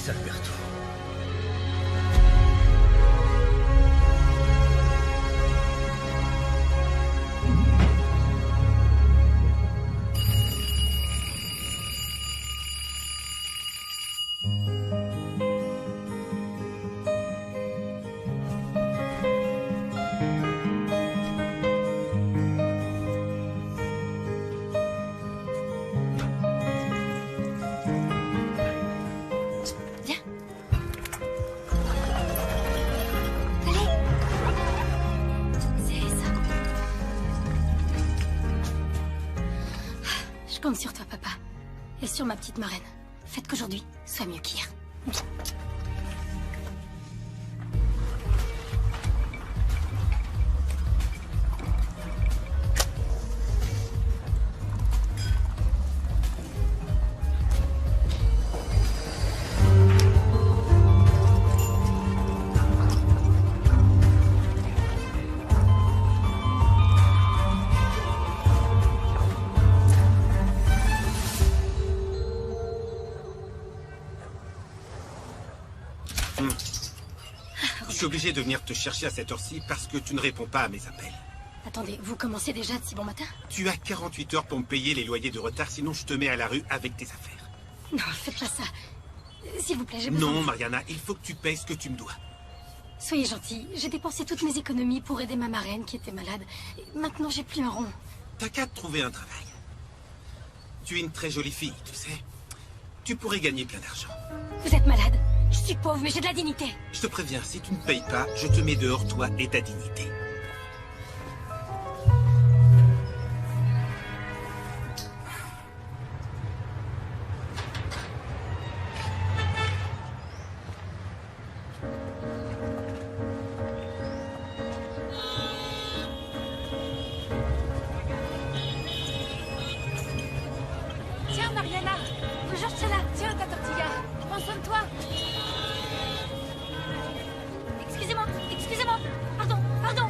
fils Alberto. Je compte sur toi, papa. Et sur ma petite marraine. Faites qu'aujourd'hui soit mieux qu'hier. Je suis obligé de venir te chercher à cette heure-ci parce que tu ne réponds pas à mes appels. Attendez, vous commencez déjà de si bon matin? Tu as 48 heures pour me payer les loyers de retard, sinon je te mets à la rue avec tes affaires. Non, faites pas ça. S'il vous plaît, j'ai besoin... Non, Mariana, il faut que tu payes ce que tu me dois. Soyez gentil. J'ai dépensé toutes mes économies pour aider ma marraine qui était malade. Et maintenant, j'ai plus un rond. T'as qu'à trouver un travail. Tu es une très jolie fille, tu sais. Tu pourrais gagner plein d'argent. Vous êtes malade. Je suis pauvre, mais j'ai de la dignité. Je te préviens, si tu ne payes pas, je te mets dehors, toi et ta dignité. Tiens, Mariana. Bonjour, Chela. Tiens, ta tortilla. Prends soin de toi. Excusez-moi, excusez-moi. Pardon, pardon.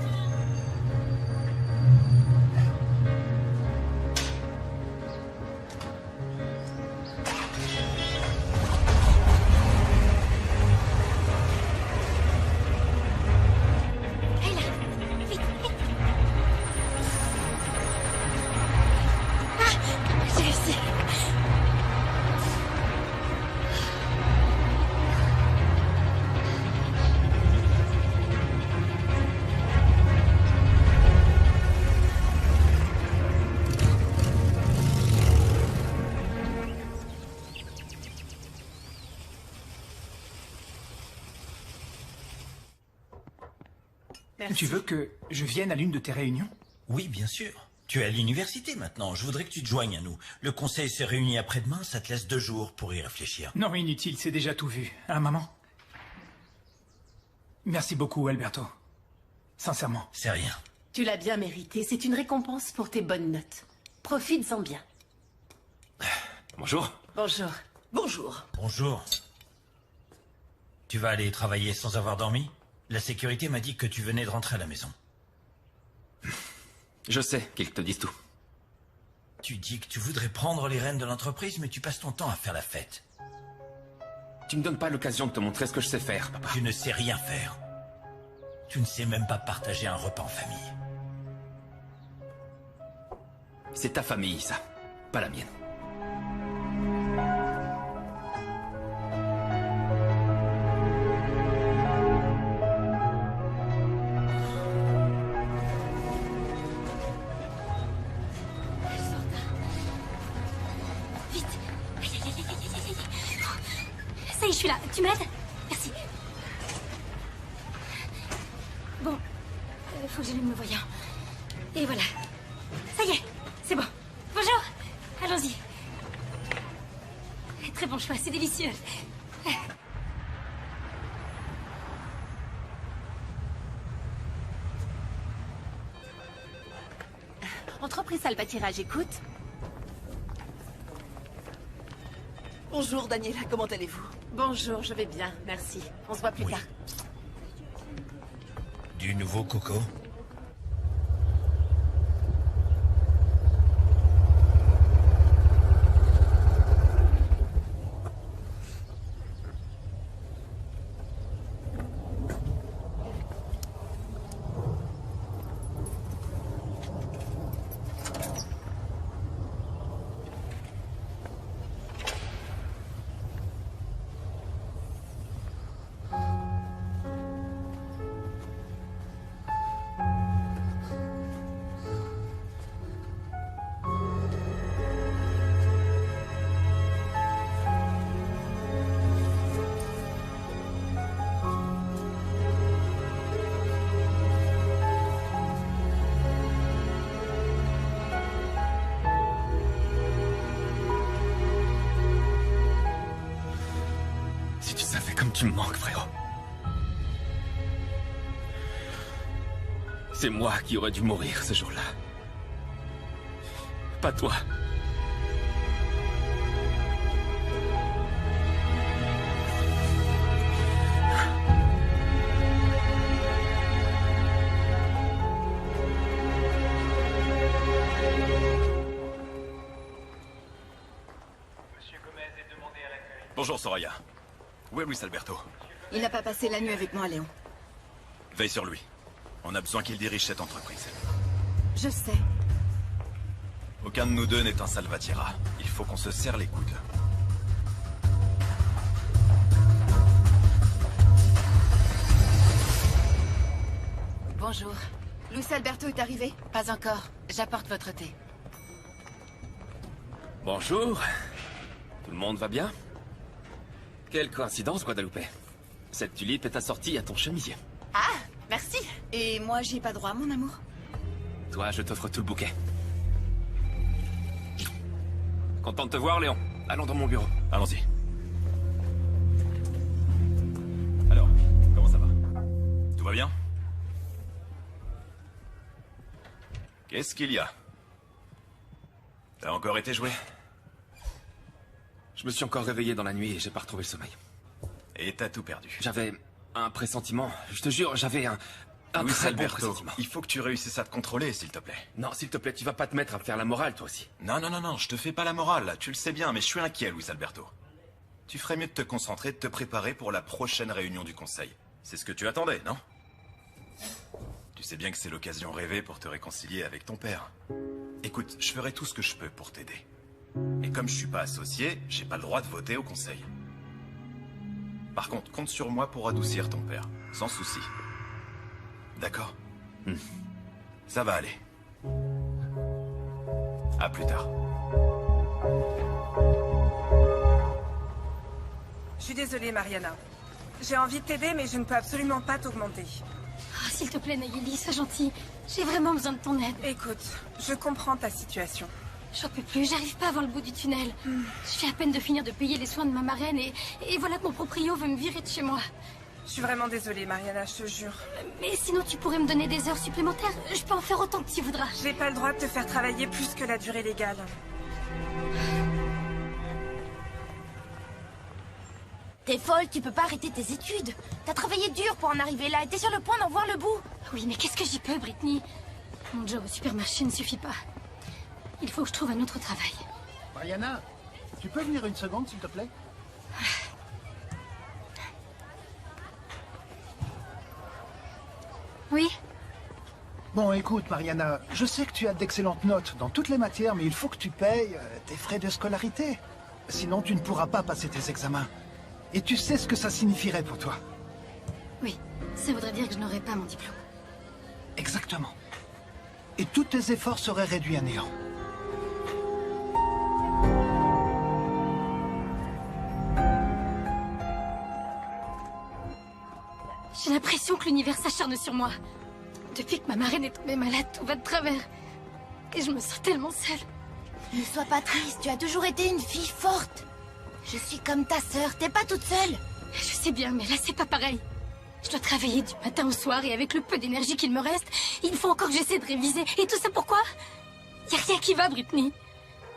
Hé là, vite, vite. Ah, j'ai réussi. Merci. Tu veux que je vienne à l'une de tes réunions? Oui, bien sûr. Tu es à l'université maintenant. Je voudrais que tu te joignes à nous. Le conseil se réunit après-demain. Ça te laisse 2 jours pour y réfléchir. Non, inutile, c'est déjà tout vu. Hein, maman? Merci beaucoup, Alberto. Sincèrement. C'est rien. Tu l'as bien mérité. C'est une récompense pour tes bonnes notes. Profites-en bien. Bonjour. Bonjour. Bonjour. Bonjour. Tu vas aller travailler sans avoir dormi? La sécurité m'a dit que tu venais de rentrer à la maison. Je sais qu'ils te disent tout. Tu dis que tu voudrais prendre les rênes de l'entreprise, mais tu passes ton temps à faire la fête. Tu me donnes pas l'occasion de te montrer ce que je sais faire, papa. Tu ne sais rien faire. Tu ne sais même pas partager un repas en famille. C'est ta famille, ça. Pas la mienne. Vite. Aïe, aïe, aïe, aïe, aïe, aïe, aïe. Ça y est, je suis là. Tu m'aides? Merci. Bon, faut que j'allume le voyant. Et voilà. Ça y est, c'est bon. Bonjour. Allons-y. Très bon choix, c'est délicieux. Entreprise Salvatierage, écoute. Bonjour Daniela, comment allez-vous? Bonjour, je vais bien, merci. On se voit plus Oui. tard. Du nouveau coco? comme tu me manques, frérot. C'est moi qui aurais dû mourir ce jour-là. Pas toi. Bonjour, Soraya. Où est Luis Alberto? Il n'a pas passé la nuit avec moi, Léon. Veille sur lui. On a besoin qu'il dirige cette entreprise. Je sais. Aucun de nous deux n'est un Salvatierra. Il faut qu'on se serre les coudes. Bonjour. Luis Alberto est arrivé? Pas encore. J'apporte votre thé. Bonjour. Tout le monde va bien? Quelle coïncidence, Guadalupe. Cette tulipe est assortie à ton chemisier. Ah, merci. Et moi, j'y ai pas droit, mon amour. Toi, je t'offre tout le bouquet. Content de te voir, Léon. Allons dans mon bureau. Allons-y. Alors, comment ça va? Tout va bien? Qu'est-ce qu'il y a? T'as encore été joué? Je me suis encore réveillé dans la nuit et j'ai pas retrouvé le sommeil. Et t'as tout perdu. J'avais un pressentiment. Je te jure, j'avais un Luis très bon Alberto, pressentiment. il faut que tu réussisses à te contrôler, s'il te plaît. Non, s'il te plaît, tu vas pas te mettre à me faire la morale, toi aussi. Non, je te fais pas la morale, là. Tu le sais bien, mais je suis inquiet, Luis Alberto. Tu ferais mieux de te concentrer, de te préparer pour la prochaine réunion du Conseil. C'est ce que tu attendais, non? Tu sais bien que c'est l'occasion rêvée pour te réconcilier avec ton père. Écoute, je ferai tout ce que je peux pour t'aider. Et comme je suis pas associé, j'ai pas le droit de voter au Conseil. Par contre, compte sur moi pour adoucir ton père, sans souci. D'accord? Ça va aller. À plus tard. Je suis désolée, Mariana. J'ai envie de t'aider, mais je ne peux absolument pas t'augmenter. Oh, s'il te plaît, Nayeli, sois gentille. J'ai vraiment besoin de ton aide. Écoute, je comprends ta situation. J'en peux plus, j'arrive pas à voir le bout du tunnel. Je viens à peine de finir de payer les soins de ma marraine et voilà que mon proprio veut me virer de chez moi. Je suis vraiment désolée, Mariana, je te jure. Mais sinon, tu pourrais me donner des heures supplémentaires. Je peux en faire autant que tu voudras. J'ai pas le droit de te faire travailler plus que la durée légale. T'es folle, tu peux pas arrêter tes études. T'as travaillé dur pour en arriver là et t'es sur le point d'en voir le bout. Oui, mais qu'est-ce que j'y peux, Brittany? Mon job au supermarché ne suffit pas. Il faut que je trouve un autre travail. Mariana, tu peux venir une seconde, s'il te plaît? Oui? Bon, écoute, Mariana, je sais que tu as d'excellentes notes dans toutes les matières, mais il faut que tu payes tes frais de scolarité. Sinon, tu ne pourras pas passer tes examens. Et tu sais ce que ça signifierait pour toi. Oui, ça voudrait dire que je n'aurais pas mon diplôme. Exactement. Et tous tes efforts seraient réduits à néant. J'ai l'impression que l'univers s'acharne sur moi. Depuis que ma marraine est tombée malade, tout va de travers. Et je me sens tellement seule. Ne sois pas triste, tu as toujours été une fille forte. Je suis comme ta sœur, t'es pas toute seule. Je sais bien, mais là c'est pas pareil. Je dois travailler du matin au soir et avec le peu d'énergie qu'il me reste, il faut encore que j'essaie de réviser. Et tout ça pourquoi? Y a rien qui va, Brittany.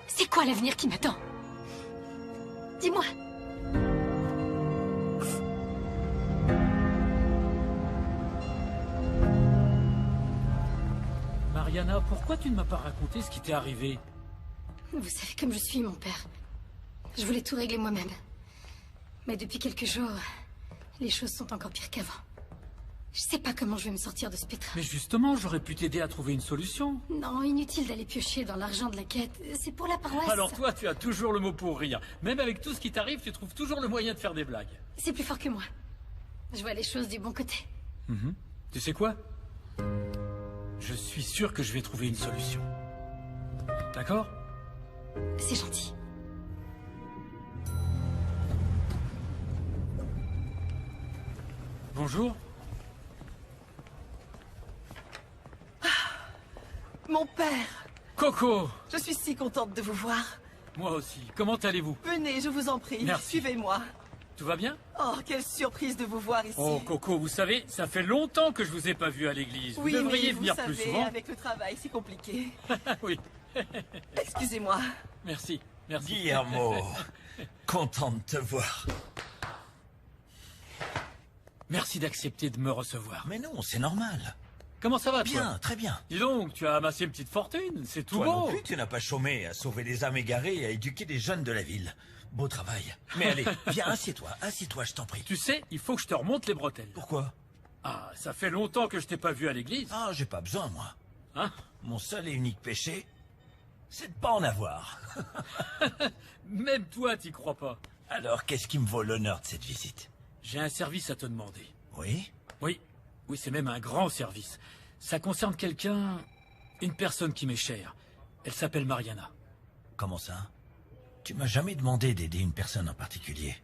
C'est quoi l'avenir qui m'attend? Dis-moi. Mariana, pourquoi tu ne m'as pas raconté ce qui t'est arrivé? Vous savez comme je suis, mon père. Je voulais tout régler moi-même. Mais depuis quelques jours, les choses sont encore pires qu'avant. Je sais pas comment je vais me sortir de ce pétrin. Mais justement, j'aurais pu t'aider à trouver une solution. Non, inutile d'aller piocher dans l'argent de la quête. C'est pour la paroisse. Alors toi, tu as toujours le mot pour rire. Même avec tout ce qui t'arrive, tu trouves toujours le moyen de faire des blagues. C'est plus fort que moi. Je vois les choses du bon côté. Tu sais quoi? Je suis sûr que je vais trouver une solution. D'accord? C'est gentil. Bonjour. Mon père! Coco! Je suis si contente de vous voir. Moi aussi. Comment allez-vous? Venez, je vous en prie. Merci. Suivez-moi. tout va bien? Oh, quelle surprise de vous voir ici. Oh, Coco, vous savez, ça fait longtemps que je vous ai pas vu à l'église. Oui, vous devriez mais venir vous plus savez, souvent. avec le travail, c'est compliqué. Oui. Excusez-moi. Merci, merci. Guillermo, content de te voir. Merci d'accepter de me recevoir. Mais non, c'est normal. Comment ça va, toi? Bien, très bien. Dis donc, tu as amassé une petite fortune, c'est tout Toi beau. non plus, tu n'as pas chômé à sauver des âmes égarées et à éduquer des jeunes de la ville. Beau travail. Mais allez, viens, assieds-toi, je t'en prie. Tu sais, il faut que je te remonte les bretelles. Pourquoi? Ah, ça fait longtemps que je t'ai pas vu à l'église. Ah, j'ai pas besoin, moi. Hein? Mon seul et unique péché, c'est de pas en avoir. Même toi, t'y crois pas. Alors, qu'est-ce qui me vaut l'honneur de cette visite? J'ai un service à te demander. Oui? Oui, c'est même un grand service. Ça concerne quelqu'un, une personne qui m'est chère. Elle s'appelle Mariana. Comment ça? Tu m'as jamais demandé d'aider une personne en particulier.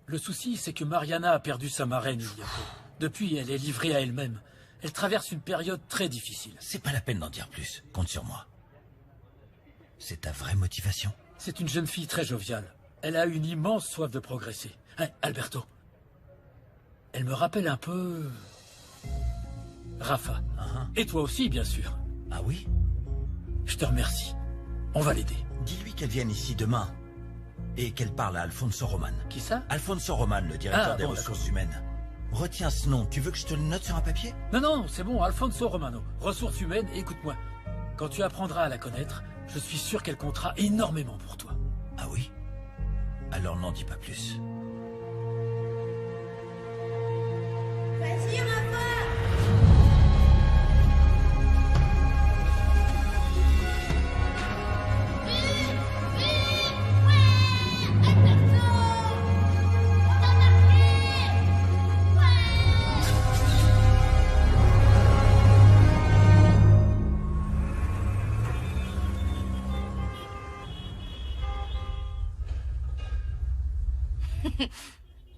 Le souci, c'est que Mariana a perdu sa marraine il y a peu. Depuis, elle est livrée à elle-même. Elle traverse une période très difficile. C'est pas la peine d'en dire plus. Compte sur moi. C'est ta vraie motivation? C'est une jeune fille très joviale. Elle a une immense soif de progresser. Hein, Alberto? Elle me rappelle un peu... Rafa. Et toi aussi, bien sûr. Ah oui? Je te remercie. On va l'aider. Dis-lui qu'elle vienne ici demain et qu'elle parle à Alfonso Roman. Qui ça? Alfonso Roman, le directeur des bon, ressources humaines. Retiens ce nom. Tu veux que je te le note sur un papier? Non, c'est bon, Alfonso Romano. Ressources humaines, écoute-moi. Quand tu apprendras à la connaître, je suis sûr qu'elle comptera énormément pour toi. Ah oui? Alors n'en dis pas plus. Vas-y, Rafa!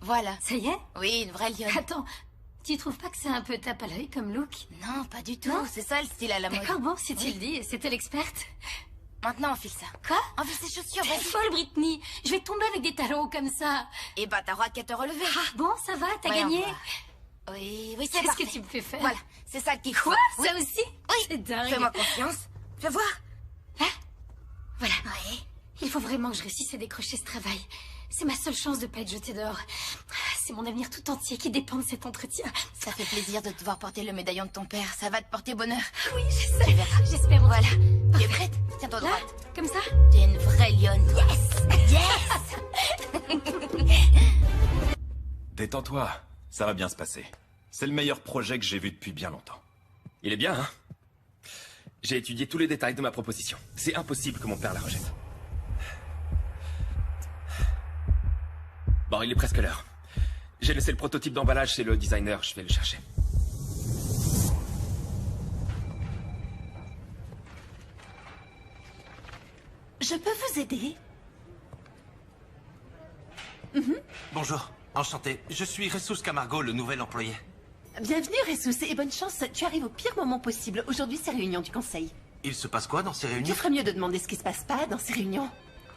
Voilà. Ça y est? Oui, une vraie lionne. Attends, tu trouves pas que c'est un peu tape à l'œil comme look? Non, pas du tout. Non? C'est ça le style à la mode. D'accord, bon, si tu Oui. le dis, c'était l'experte. Maintenant, enfile ça. Quoi? Enfile ces chaussures, T'es vas-y. folle, Britney. Je vais tomber avec des tarots comme ça. Et bah, t'auras qu'à te relever. Ah, bon, ça va, t'as Ouais, gagné. on va. Oui, c'est Qu'est-ce parfait. que tu me fais faire? Voilà, c'est ça qu'il faut. Quoi? Oui. Ça aussi? Oui. C'est dingue. Fais-moi confiance. Fais voir. Voilà. Oui. Il faut vraiment que je réussisse à décrocher ce travail. C'est ma seule chance de pas être jetée dehors. C'est mon avenir tout entier qui dépend de cet entretien. Ça fait plaisir de te voir porter le médaillon de ton père. Ça va te porter bonheur. Oui, je sais. Tu verras. J'espère. Voilà. Tu es prête? Tiens-toi Là, droite. comme ça? T'es une vraie lionne. Yes! Détends-toi, ça va bien se passer. C'est le meilleur projet que j'ai vu depuis bien longtemps. Il est bien, hein? J'ai étudié tous les détails de ma proposition. C'est impossible que mon père la rejette. Bon, il est presque l'heure. J'ai laissé le prototype d'emballage chez le designer, je vais le chercher. Je peux vous aider? Bonjour, enchanté. Je suis Ressus Camargo, le nouvel employé. Bienvenue, Ressus, et bonne chance. Tu arrives au pire moment possible. Aujourd'hui, c'est réunion du conseil. Il se passe quoi dans ces Tu réunions? ferais mieux de demander ce qui se passe pas dans ces réunions.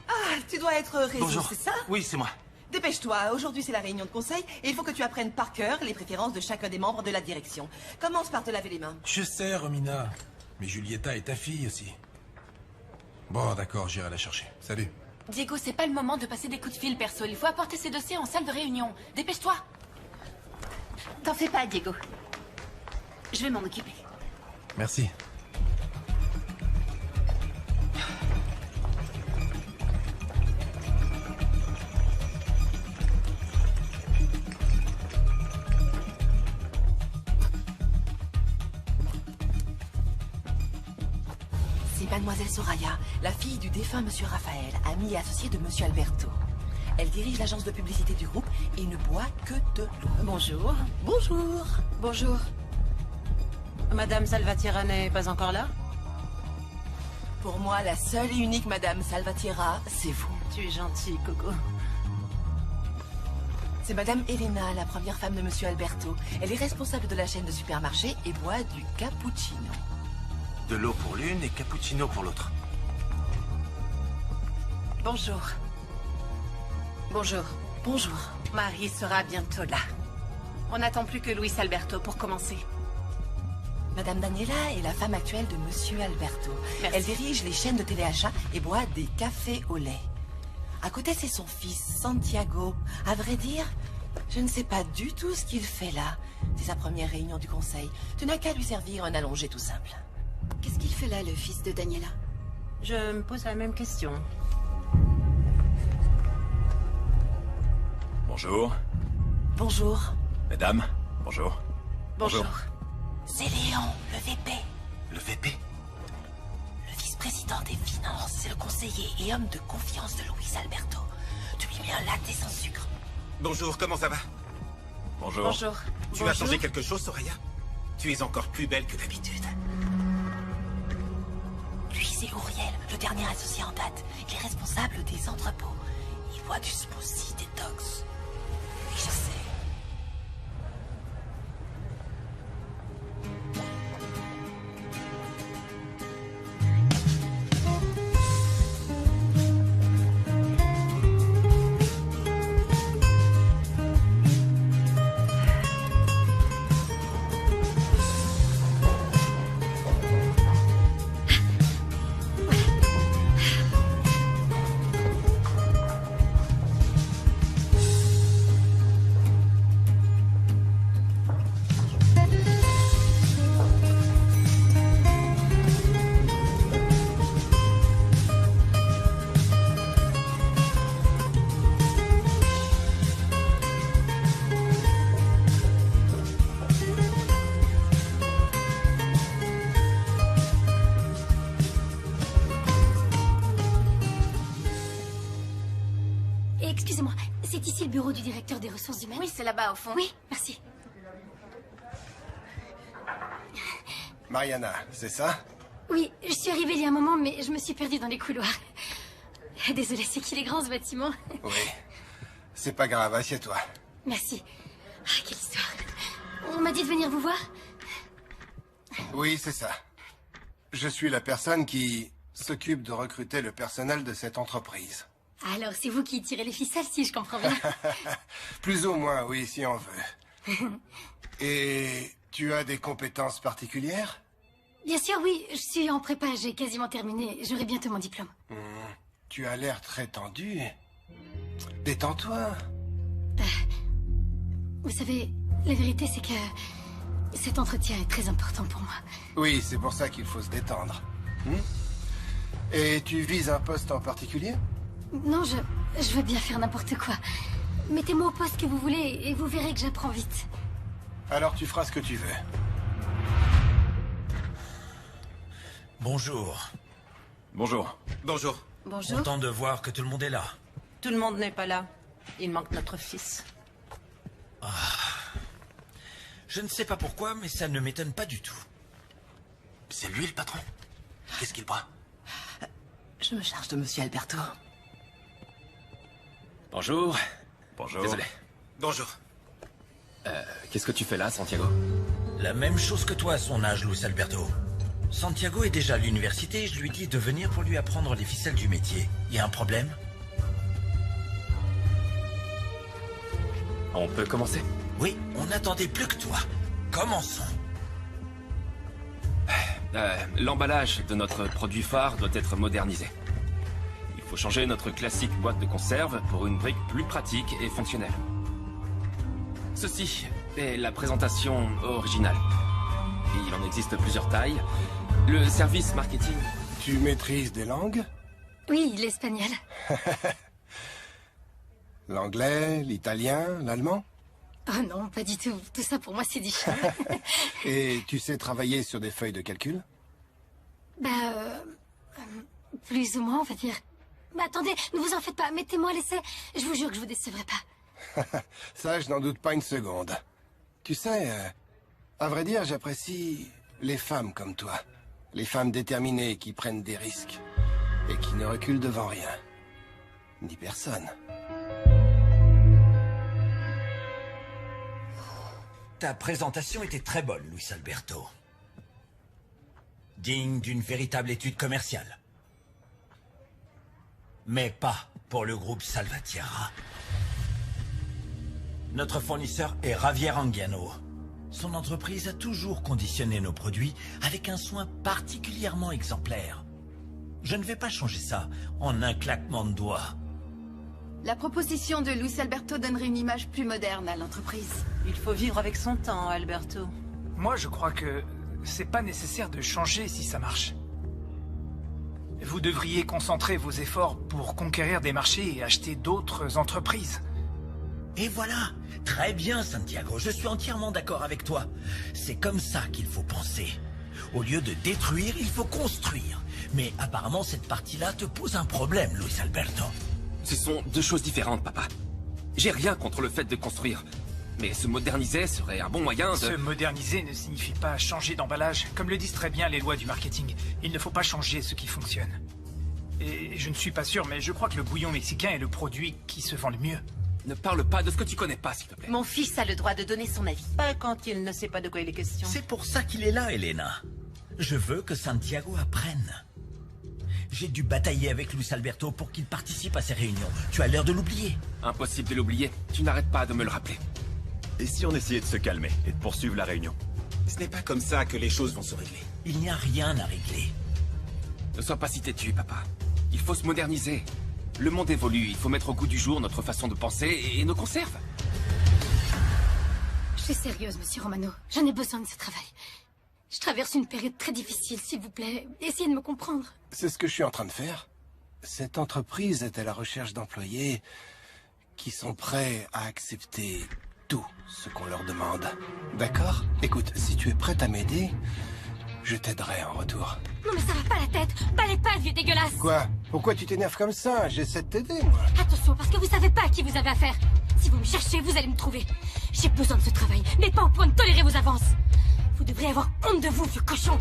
Ah, tu dois être Réseau, Bonjour. c'est ça? Oui, c'est moi. Dépêche-toi, aujourd'hui c'est la réunion de conseil et il faut que tu apprennes par cœur les préférences de chacun des membres de la direction. Commence par te laver les mains. Je sais, Romina. Mais Julieta est ta fille aussi. Bon, d'accord, j'irai la chercher. Salut. Diego, c'est pas le moment de passer des coups de fil, perso. Il faut apporter ses dossiers en salle de réunion. Dépêche-toi. T'en fais pas, Diego. Je vais m'en occuper. Merci. C'est Mademoiselle Soraya, la fille du défunt Monsieur Raphaël, amie et associée de Monsieur Alberto. Elle dirige l'agence de publicité du groupe et ne boit que de l'eau. Bonjour. Bonjour. Bonjour. Madame Salvatierra n'est pas encore là? Pour moi, la seule et unique Madame Salvatierra, c'est vous. Tu es gentille, Coco. C'est Madame Elena, la première femme de Monsieur Alberto. Elle est responsable de la chaîne de supermarchés et boit du cappuccino. De l'eau pour l'une et cappuccino pour l'autre. Bonjour. Bonjour. Bonjour. Marie sera bientôt là. On n'attend plus que Luis Alberto pour commencer. Madame Daniela est la femme actuelle de Monsieur Alberto. Merci. Elle dirige les chaînes de téléachat et boit des cafés au lait. À côté, c'est son fils, Santiago. À vrai dire, je ne sais pas du tout ce qu'il fait là. C'est sa première réunion du conseil. Tu n'as qu'à lui servir un allongé tout simple. Qu'est-ce qu'il fait là, le fils de Daniela? Je me pose la même question. Bonjour. Bonjour. Mesdames, bonjour. Bonjour. C'est Léon, le VP. Le VP? Le vice-président des finances. C'est le conseiller et homme de confiance de Luis Alberto. Tu lui mets un latte sans sucre. Bonjour, comment ça va? Bonjour. Bonjour. Tu as changé quelque chose, Soraya? Tu es encore plus belle que d'habitude. Lui, c'est Uriel, le dernier associé en date. Il est responsable des entrepôts. Il boit du smoothie détox. Oui, je sais. Excusez-moi, c'est ici le bureau du directeur des ressources humaines? Oui, c'est là-bas au fond. Oui, merci. Mariana, c'est ça? Oui, je suis arrivée il y a un moment, mais je me suis perdue dans les couloirs. Désolée, c'est qu'il est grand ce bâtiment. Oui. C'est pas grave, assieds-toi. Merci. Ah, quelle histoire. On m'a dit de venir vous voir? Oui, c'est ça. Je suis la personne qui s'occupe de recruter le personnel de cette entreprise. Alors, c'est vous qui tirez les ficelles, si je comprends bien. Plus ou moins, oui, si on veut. Et tu as des compétences particulières? Bien sûr, oui. Je suis en prépa, j'ai quasiment terminé. J'aurai bientôt mon diplôme. Tu as l'air très tendu. Détends-toi. Vous savez, la vérité, c'est que cet entretien est très important pour moi. Oui, c'est pour ça qu'il faut se détendre. Et tu vises un poste en particulier? Non, je veux bien faire n'importe quoi. Mettez-moi au poste que vous voulez et vous verrez que j'apprends vite. Alors tu feras ce que tu veux. Bonjour. Bonjour. Bonjour. Bonjour. Content de voir que tout le monde est là. Tout le monde n'est pas là. Il manque notre fils. Je ne sais pas pourquoi, mais ça ne m'étonne pas du tout. C'est lui le patron? Qu'est-ce qu'il boit? Je me charge de Monsieur Alberto. Bonjour. Bonjour. Désolé. Bonjour. Qu'est-ce que tu fais là, Santiago? La même chose que toi à son âge, Luis Alberto. Santiago est déjà à l'université et je lui dis de venir pour lui apprendre les ficelles du métier. Y a un problème? On peut commencer? Oui, on n'attendait plus que toi. Commençons. L'emballage de notre produit phare doit être modernisé. Il faut changer notre classique boîte de conserve pour une brique plus pratique et fonctionnelle. Ceci est la présentation originale. Il en existe plusieurs tailles. Le service marketing... Tu maîtrises des langues? Oui, l'espagnol. L'anglais, l'italien, l'allemand? Oh non, pas du tout. Tout ça pour moi, c'est du chien. Et tu sais travailler sur des feuilles de calcul? Plus ou moins, on va dire. Mais attendez, ne vous en faites pas. Mettez-moi à l'essai. Je vous jure que je vous décevrai pas. Ça, je n'en doute pas une seconde. Tu sais, à vrai dire, j'apprécie les femmes comme toi. Les femmes déterminées qui prennent des risques et qui ne reculent devant rien. Ni personne. Ta présentation était très bonne, Luis Alberto. Digne d'une véritable étude commerciale. Mais pas pour le groupe Salvatierra. Notre fournisseur est Javier Anguiano. Son entreprise a toujours conditionné nos produits avec un soin particulièrement exemplaire. Je ne vais pas changer ça en un claquement de doigts. La proposition de Luis Alberto donnerait une image plus moderne à l'entreprise. Il faut vivre avec son temps, Alberto. Moi, je crois que c'est pas nécessaire de changer si ça marche. Vous devriez concentrer vos efforts pour conquérir des marchés et acheter d'autres entreprises. Et voilà, très bien Santiago, je suis entièrement d'accord avec toi. C'est comme ça qu'il faut penser. Au lieu de détruire, il faut construire. Mais apparemment cette partie-là te pose un problème, Luis Alberto. Ce sont deux choses différentes, papa. J'ai rien contre le fait de construire. Mais se moderniser serait un bon moyen de... Se moderniser ne signifie pas changer d'emballage. Comme le disent très bien les lois du marketing, il ne faut pas changer ce qui fonctionne. Et je ne suis pas sûr, mais je crois que le bouillon mexicain est le produit qui se vend le mieux. Ne parle pas de ce que tu connais pas, s'il te plaît. Mon fils a le droit de donner son avis. Pas quand il ne sait pas de quoi il est question. C'est pour ça qu'il est là, Elena. Je veux que Santiago apprenne. J'ai dû batailler avec Luis Alberto pour qu'il participe à ces réunions. Tu as l'air de l'oublier. Impossible de l'oublier. Tu n'arrêtes pas de me le rappeler. Et si on essayait de se calmer et de poursuivre la réunion? Ce n'est pas comme ça que les choses vont se régler. Il n'y a rien à régler. Ne sois pas si têtu, papa. Il faut se moderniser. Le monde évolue, il faut mettre au goût du jour notre façon de penser et nos conserves. Je suis sérieuse, monsieur Romano. J'en ai besoin de ce travail. Je traverse une période très difficile, s'il vous plaît. Essayez de me comprendre. C'est ce que je suis en train de faire. Cette entreprise est à la recherche d'employés qui sont prêts à accepter tout ce qu'on leur demande. D'accord? Écoute, si tu es prête à m'aider, je t'aiderai en retour. Non mais ça va pas la tête. Balaie pas, vieux dégueulasse. Quoi? Pourquoi tu t'énerves comme ça? J'essaie de t'aider, moi. Attention, parce que vous savez pas à qui vous avez affaire. Si vous me cherchez, vous allez me trouver. J'ai besoin de ce travail, mais pas au point de tolérer vos avances. Vous devriez avoir honte de vous, vieux cochon.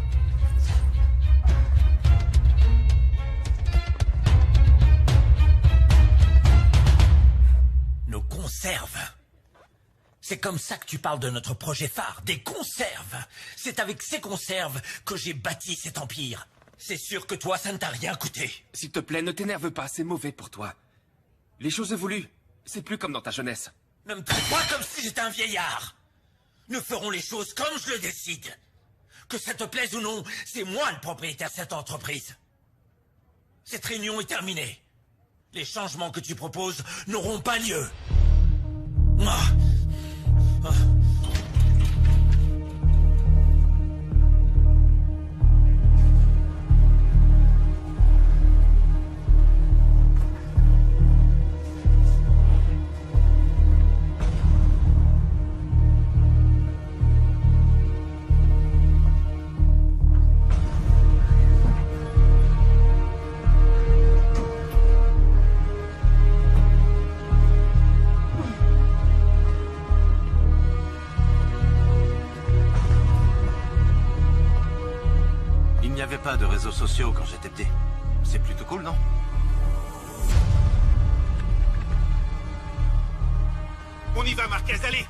Nos conserves. C'est comme ça que tu parles de notre projet phare, des conserves. C'est avec ces conserves que j'ai bâti cet empire. C'est sûr que toi, ça ne t'a rien coûté. S'il te plaît, ne t'énerve pas, c'est mauvais pour toi. Les choses évoluent. C'est plus comme dans ta jeunesse. Ne me traite pas comme si j'étais un vieillard. Nous ferons les choses comme je le décide. Que ça te plaise ou non, c'est moi le propriétaire de cette entreprise. Cette réunion est terminée. Les changements que tu proposes n'auront pas lieu. Il n'y avait pas de réseaux sociaux quand j'étais petit. C'est plutôt cool, non? On y va, Marquez, allez!